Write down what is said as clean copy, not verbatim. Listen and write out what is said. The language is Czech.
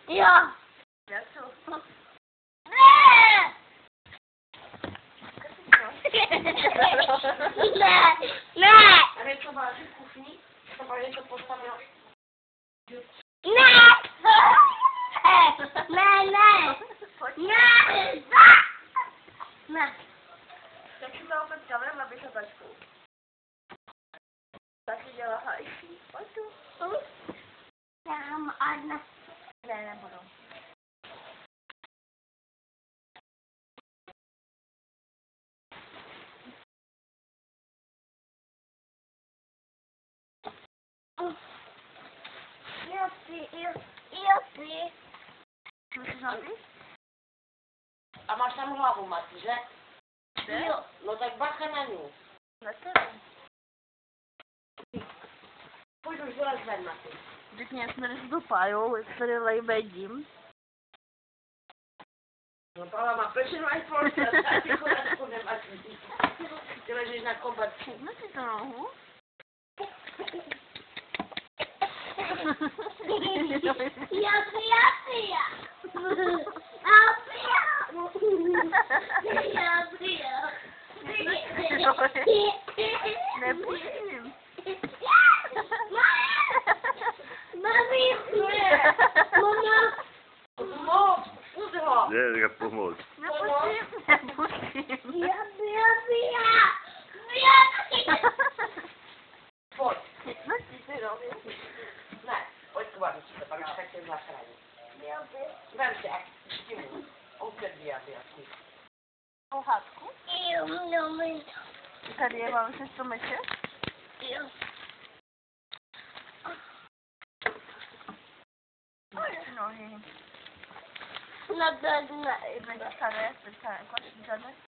Ja. Ja, co? Ne. Ale co masz w kuchni? To masz to postawią. Ne. Jak się mało wyciągnę, ma być obaczku. Tak się działa hajs. Chodź tu. Tam одна. Nie budą. Jupi. Musisz napić? A masz tam hlavu, Mati, že? Jo. No tak bacha na ňu. Na tebe. Pojď už vylez ven, Mati. Řekně, jsme rozdupájou, jak tady lejbe dím. No Pavla má pečenou aj polce, a ty chodátku nemáš nic. Ty ležíš na koberci. No si to nohu. Nepijím. Pomoc, pust ho. Ne, říká pomoct. Nepustím. Pojď. No si to robí. Ne, pojď k babičce, babička tě zachrání. Vem se, stimuj. On tě vyjadí asi. Pohádku. Tady je vám se stromeček. Nohy. Na dne. Jedna čára je,